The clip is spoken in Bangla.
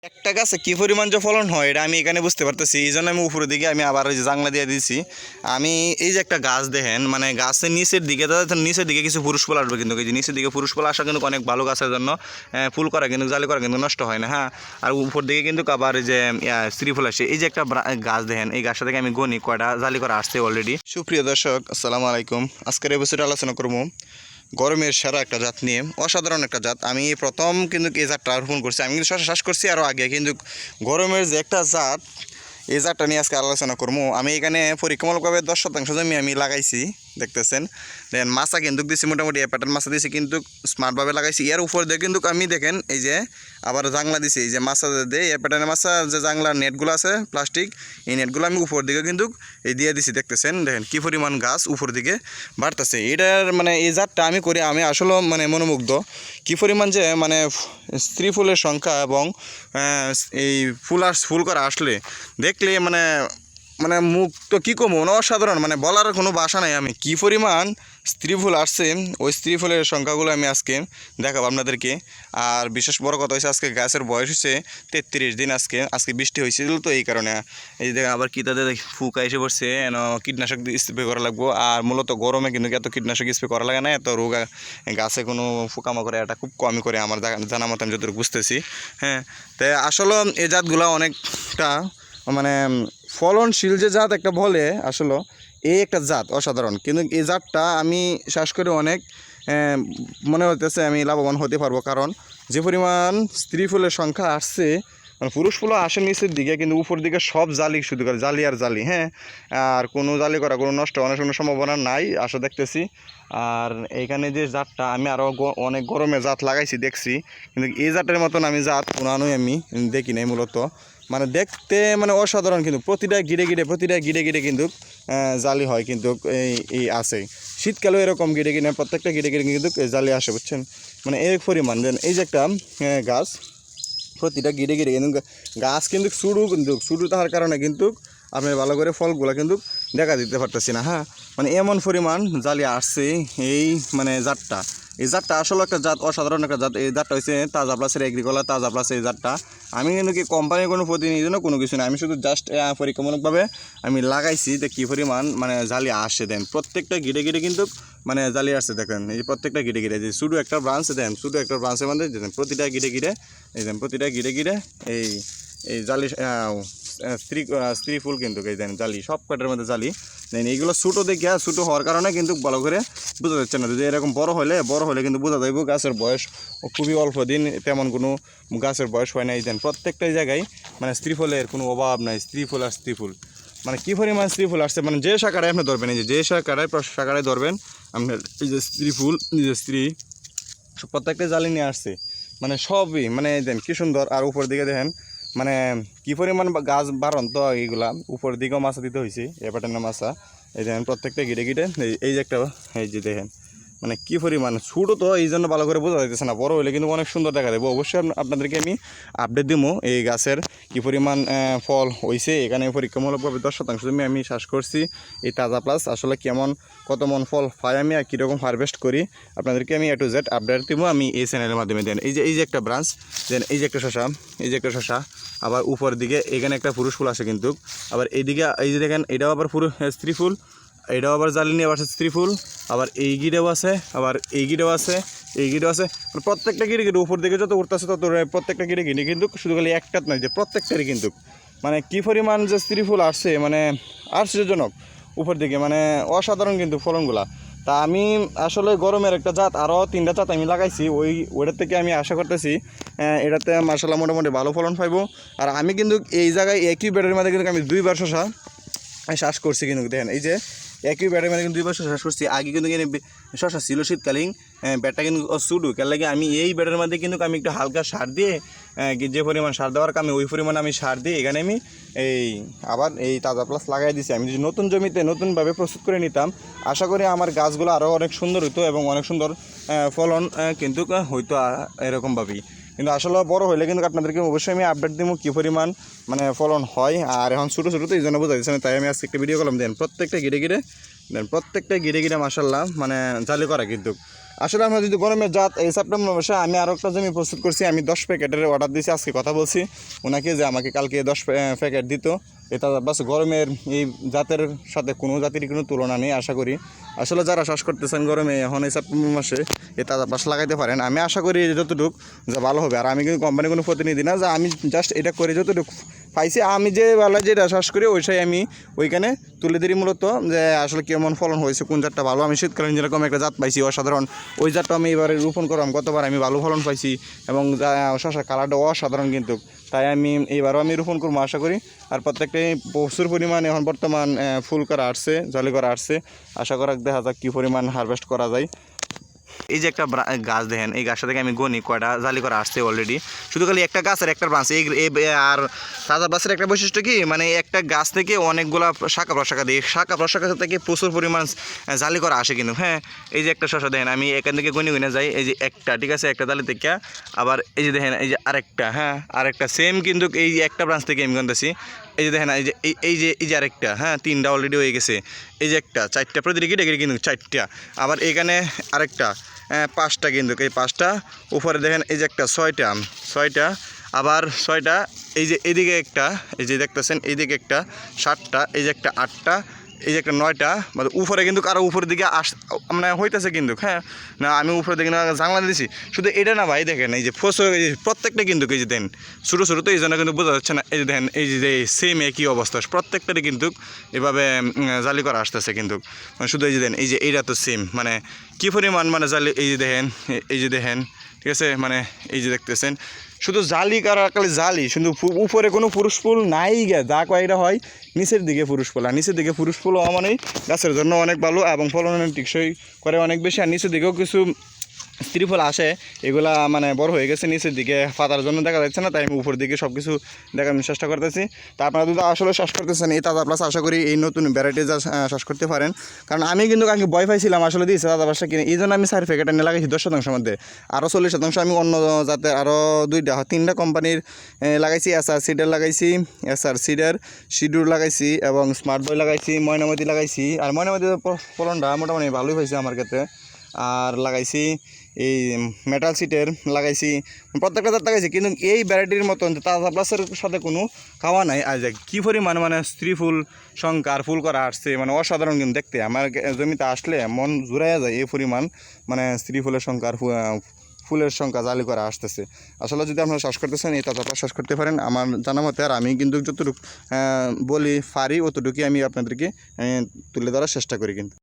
একটা গাছে কি পরিমাণ যে ফলন হয় এটা আমি এখানে বুঝতে পারতেছি। এই জন্য আমি উপরের দিকে আমি আবার ওই যে জাংলা দিয়ে দিয়েছি। আমি এই যে একটা গাছ দেখেন, মানে গাছের নিচের দিকে নিচের দিকে কিছু পুরুষ ফল আসবে, কিন্তু এই যে নিচের দিকে পুরুষ ফল আসা কিন্তু অনেক ভালো গাছের জন্য। ফুল করা কিন্তু জালি করা কিন্তু নষ্ট হয় না, হ্যাঁ। আর উপর দিকে কিন্তু আবার এই যে স্ত্রী ফুল আসে। এই যে একটা গাছ দেখেন, এই গাছটা থেকে আমি গণি কয়টা জালি করা আসছে অলরেডি। সুপ্রিয় দর্শক, আসসালামু আলাইকুম। আজকের এই বছরে আলোচনা করবো গরমের সেরা একটা জাত নিয়ে, অসাধারণ একটা জাত। আমি প্রথম কিন্তু এই জাতটা রোপণ করছি, আমি কিন্তু শ্বাস করছি আরও আগে, কিন্তু গরমের যে একটা জাত এই জাতটা নিয়ে আজকে আলোচনা করবো। আমি এখানে পরীক্ষামূলকভাবে 10% জমি আমি লাগাইছি, দেখতেছেন। দেন মাছা কিন্তু দিছি, মোটামুটি প্যাটার্ন মাছা দিছি, কিন্তু স্মার্টভাবে লাগাইছি। এর উপর দিয়ে কিন্তু আমি দেখেন এই যে আবার জাংলা দিছি, এই যে মাছা দিয়ে এর প্যাটার্নের মাছা যে জাংলার নেটগুলো আছে প্লাস্টিক, এই নেটগুলো আমি উপর দিকে কিন্তু এই দিয়ে দিছি, দেখতেছেন। দেখেন কী পরিমাণ গাছ উপর দিকে বাড়তেছে। এটার মানে এই জাতটা আমি করি, আমি আসলে মানে মনোমুগ্ধ কী পরিমাণ যে মানে স্ত্রী ফুলের সংখ্যা এবং এই ফুল করা আসলে দেখলে মানে মানে মুখ তো কী কমো, অসাধারণ, মানে বলার কোনো ভাষা নাই। আমি কী পরিমাণ স্ত্রী ফুল আসছে, ওই স্ত্রী ফুলের সংখ্যাগুলো আমি আজকে দেখাবো আপনাদেরকে। আর বিশেষ বড় কথা হয়েছে, আজকে গাছের বয়স হচ্ছে 33 দিন। আজকে বৃষ্টি হয়েছিল তো এই কারণে এই যে আবার কী তাদের ফুকা এসে পড়ছে, কীটনাশক স্প্রে করা লাগবো। আর মূলত গরমে কিন্তু এত কীটনাশক স্প্রে করা লাগে না, এত রোগ গাছে কোনো পোকামাকড় এটা খুব কমই করে আমার জানা মতো আমি যতটুকু বুঝতেছি, হ্যাঁ। তাই আসলে এই জাতগুলো অনেকটা মানে ফলনশীল যে জাত একটা বলে, আসলে এই একটা জাত অসাধারণ। কিন্তু এই জাতটা আমি শ্বাস করে অনেক মনে হতেছে আমি লাভবান হতে পারবো, কারণ যে পরিমাণ স্ত্রী ফুলের সংখ্যা আসছে, মানে পুরুষ ফুলও আসে নিচের দিকে, কিন্তু উপর দিকে সব জালি, শুধু করে জালি আর জালি, হ্যাঁ। আর কোনো জালি করা কোনো নষ্ট হওয়ার কোনো সম্ভাবনা নাই, আশা দেখতেছি। আর এইখানে যে জাতটা আমি আরও অনেক গরমে জাত লাগাইছি দেখছি, কিন্তু এই জাতের মতন আমি জাত কোনো আমি দেখি নাই মূলত। মানে দেখতে মানে অসাধারণ, কিন্তু প্রতিটা গিরে কিন্তু জালি হয়, কিন্তু এই আছে। শীতকালেও এরকম গিরে প্রত্যেকটা গিরে কিন্তু জালি আসে, বুঝছেন। মানে এই পরিমাণ দেন এই যে একটা গাছ, প্রতিটা গিরে কিন্তু গাছ কিন্তু শুরু থাকার কারণে কিন্তু আপনার ভালো করে ফলগুলো কিন্তু দেখা দিতে পারতেছি না, হ্যাঁ। মানে এমন পরিমাণ জালি আসছে এই মানে জাতটা। এই জাতটা আসলে একটা জাত, অসাধারণ একটা জাত। এই জাতটা হচ্ছে তাজা প্লাসের এগ্রিকলার তাজা প্লাস এই জাতটা। আমি কিন্তু কি কোম্পানির কোনো প্রতিনিধি না, কোনো কিছু না, আমি শুধু জাস্ট পরীক্ষামূলকভাবে আমি লাগাইছি যে কী পরিমাণ মানে জালি আসে। দেন প্রত্যেকটা গিরে কিন্তু মানে জালি আসছে, দেখেন এই প্রত্যেকটা গিরে যে শুধু একটা ব্রাঞ্চ দেন, শুধু একটা ব্রাঞ্চের মধ্যে দেখেন প্রতিটা গিরে এই দেন প্রতিটা গিরে এই এই জালি স্ত্রী ফুল কিন্তু এই দেন জালি, সব কটার মধ্যে জালি। দেন এইগুলো ছোটো দেখে ছোটো হওয়ার কারণে কিন্তু ভালো করে বোঝা যাচ্ছে না। যদি এরকম বড় হলে কিন্তু বোঝা যাইব গাছের বয়স খুবই অল্প দিন, তেমন কোনো গাছের বয়স হয় না। এই দেন প্রত্যেকটাই জায়গায় মানে স্ত্রী ফুলের কোনো অভাব নাই, স্ত্রী ফুল আর স্ত্রী ফুল, মানে কী পরিমাণ স্ত্রী ফুল আসছে। মানে যে শাখাটায় আপনি ধরবেন, এই যে শাখাটায় ধরবেন আপনার এই যে স্ত্রী ফুল, নিজের স্ত্রী প্রত্যেকটা জালি নিয়ে আসছে, মানে সবই মানে দেন কী সুন্দর। আর উপর দিকে দেখেন মানে কী পরিমাণ গাছ বাড়ন, তো এইগুলা উপর দিকেও মাছা দিতে হয়েছে, এ প্যাটার্নের মাছা। এই দেখেন প্রত্যেকটা গিটে এই যে একটা, এই যে দেখেন মানে কী পরিমাণ ছোটো, তো এই জন্য ভালো করে বোঝা যাইতেছে না। বড় হলে কিন্তু অনেক সুন্দর দেখা দেবো। অবশ্যই আপনাদেরকে আমি আপডেট দিব এই গাছের কী পরিমাণ ফল হয়েছে। এখানে পরীক্ষামূলকভাবে 10% জমি আমি চাষ করছি এই তাজা প্লাস। আসলে কেমন কত মন ফল পাই আমি আর কীরকম হারভেস্ট করি আপনাদেরকে আমি A to Z আপডেট দিব আমি এই চ্যানেলের মাধ্যমে। দেন এই যে একটা ব্রাঞ্চ, দেন এই যে একটা শশা, আবার উপর দিকে এখানে একটা পুরুষ ফুল আসে কিন্তু, আবার এইদিকে এই যে দেখেন এটাও আবার পুরো স্ত্রী ফুল, এটাও আবার জালি নিয়ে আবার স্ত্রী ফুল, আবার এই গিরেও আছে, আবার এই গিরেও আছে, মানে প্রত্যেকটা গিরে উপর দিকে যত উঠতেছে তত প্রত্যেকটা গিরে কিন্তু শুধু খালি একটা নয়, যে প্রত্যেকটারই কিন্তু মানে কী পরিমাণ যে স্ত্রী ফুল আসছে, মানে আশ্চর্যজনক উপর দিকে, মানে অসাধারণ কিন্তু ফলনগুলা। তা আমি আসলে গরমের একটা জাত আরও 3টা জাত আমি লাগাইছি, ওইটার থেকে আমি আশা করতেছি এটাতে মাশাআল্লাহ মোটামুটি ভালো ফলন পাইবো। আর আমি কিন্তু এই জায়গায় একই বেডের মধ্যে কিন্তু আমি 2বার শশা চাষ করছি, কিন্তু দেখেন এই যে একই ব্যাটের মধ্যে কিন্তু 2বার চাষ করছি। আগে কিন্তু শশা ছিল শীতকালীন, ব্যাটটা কিন্তু সুডু কেন লাগে আমি এই ব্যাটের মধ্যে কিন্তু আমি একটু হালকা সার দিয়ে যে পরিমাণ সার দেওয়ার কামে ওই পরিমাণ আমি সার দিয়ে এখানে আমি এই আবার এই তাজা প্লাস লাগাই দিছি। আমি যদি নতুন জমিতে নতুনভাবে প্রস্তুত করে নিতাম, আশা করি আমার গাছগুলো আরও অনেক সুন্দর হতো এবং অনেক সুন্দর ফলন কিন্তু হইতো এরকমভাবেই। কিন্তু আসলে বড় হলে কিন্তু আপনাদেরকে অবশ্যই আমি আপডেট দিব কী পরিমাণ মানে ফলন হয়। আর এখন ছোটো তো এই জন্য বোঝা যাচ্ছে না, তাই আমি আজকে একটা ভিডিও করলাম। দেন প্রত্যেকটা গিরে মাশাআল্লাহ মানে জালি করা কিন্তু। আসলে আমরা যদি গরমের জাত এই সেপ্টেম্বর মাসে আমি আরও একটা জমি প্রস্তুত করছি, আমি 10 প্যাকেটের অর্ডার দিয়েছি, আজকে কথা বলছি ওনাকে যে আমাকে কালকে 10 প্যাকেট দিত। এটা বাস গরমের এই জাতের সাথে কোনো জাতির কোনো তুলনা নেই আশা করি। আসলে যারা চাষ করতেছেন গরমে এখন এই সেপ্টেম্বর মাসে এই তাজা বাস লাগাইতে পারেন, আমি আশা করি যতটুকু যে ভালো হবে। আর আমি কিন্তু কোম্পানির কোনো প্রতিনিধি না, যে আমি জাস্ট এটা করে যতটুকু পাইছি আমি যে বেলা যেটা চাষ করি ওইটাই আমি ওইখানে তুলে দিই মূলত, যে আসলে কেমন ফলন হয়েছে, কোন জাতটা ভালো। আমি শীতকালীন যেরকম একটা জাত পাইছি অসাধারণ, ওই জাতটা আমি এবারে রোপণ করলাম, গতবার আমি ভালো ফলন পাইছি এবং শশা কালারটা অসাধারণ কিন্তু, তাই আমি এইবারও আমি রোপণ করবো আশা করি। আর প্রত্যেকটাই প্রচুর পরিমাণ এখন বর্তমান ফুল করা আসছে, জালি করা আসছে, আশা করা দেখা যাক কী পরিমাণ হারভেস্ট করা যায়। এই যে একটা গাছ দেখেন, এই গাছটা থেকে আমি গনি কয়টা জালি করা আসছে অলরেডি, শুধু খালি একটা গাছ আর একটা ব্রাঞ্চ। এই আর তাজা গাছের একটা বৈশিষ্ট্য কি, মানে একটা গাছ থেকে অনেকগুলা শাখা প্রশাখা দিয়ে, শাখা প্রশাখা থেকে প্রচুর পরিমাণ জালি করা আসে কিন্তু। হ্যাঁ, এই যে একটা শশা দেখেন, আমি এখান থেকে গনি যাই, এই যে একটা, ঠিক আছে, একটা জালি থেকে। আবার এই যে দেখেন এই যে আরেকটা, হ্যাঁ আরেকটা সেম কিন্তু এই একটা ব্রাঞ্চ থেকে আমি গন্তাছি। এই যে দেখেন এই যে এই যে আরেকটা, হ্যাঁ 3টা অলরেডি হয়ে গেছে। এই যে একটা 4টা প্রতিটি কেটে কিন্তু 4টা। আবার এখানে আরেকটা 5টা কিন্তু, এই 5টা। উপরে দেখেন এই যে একটা 6টা, আবার 6টা। এই যে এদিকে একটা, এই যে দেখতেছেন এইদিকে একটা 7টা, এই যে একটা 8টা, এই যে একটা 9টা। মানে উপরে কিন্তু আরও উপরের দিকে মানে হইতেছে কিন্তু। হ্যাঁ না, আমি উপরের দিকে না জানলা দিয়েছি শুধু এটা না ভাই, দেখেন এই যে প্রত্যেকটা কিন্তু এই যে দেন ছোটো ছোটো, তো এই জন্য কিন্তু বোঝা যাচ্ছে না। এই যে দেখেন এই যে সেম একই অবস্থা, প্রত্যেকটারই কিন্তু এভাবে জালি করা আসতেছে কিন্তু। শুধু এই যে দেন এই যে এইটা তো সেম, মানে কী পরিমাণ মানে জালি, এই যে দেখেন, এই যে দেখেন, ঠিক আছে, মানে এই যে দেখতেছেন শুধু জালি করা, খালি জালি, শুধু উপরে কোনো পুরুষ ফুল নাই গে, যা কয়েকটা হয় নিচের দিকে পুরুষ ফুল। আর নিচের দিকে পুরুষ ফুল হওয়া মানেই গাছের জন্য অনেক ভালো এবং ফলনের টিকসই করে অনেক বেশি। আর নিচের দিকেও কিছু স্ত্রী ফুল আসে, এগুলা মানে বড় হয়ে গেছে, নিচের দিকে পাতার জন্য দেখা যাচ্ছে না, তাই আমি উপর দিকে সব কিছু দেখানোর চেষ্টা করতেছি। তা আপনারা যদি আসলে চাষ করতেছেন এই তাজা প্লাস, আশা করি এই নতুন ভ্যারাইটি চাষ করতে পারেন। কারণ আমি কিন্তু আগে ভয় পাইছিলাম আসলে দিয়েছে তাজা প্লাসটা কিনে, এই জন্য আমি 4 প্যাকেট এনে লাগাইছি 10% মধ্যে। আরও 40% আমি অন্য জাতের আরও 3টা কোম্পানির লাগাইছি। এসআর সিডার লাগাইছি, এসআর সিডার, সিডুর লাগাইছি এবং স্মার্ট বয় লাগাইছি, ময়নামতি লাগাইছি। আর ময়নামতির ফলনটা মোটামুটি ভালোই হয়েছে আমার ক্ষেত্রে। আর লাগাইছি এই মেটাল সিটের লাগাইছি, প্রত্যেকটা জাত লাগাইছি, কিন্তু এই ভ্যারাইটির মতন তাজা প্লাসের সাথে কোনো খাওয়া নাই। আর কী পরিমাণ মানে স্ত্রী ফুল সংখ্যা আর ফুল করা আসছে, মানে অসাধারণ কিন্তু দেখতে। আমার জমিতে আসলে মন জুড়াইয়া যায় এই পরিমাণ মানে স্ত্রী ফুলের সংখ্যা আর ফুলের সংখ্যা জালি করা আসতেছে। আসলে যদি আপনারা চাষ করতেছেন এই তাজা প্লাস চাষ করতে পারেন আমার জানা মতে। আর আমি কিন্তু যতটুকু বলি পারি অতটুকুই আমি আপনাদেরকে তুলে ধরার চেষ্টা করি কিন্তু।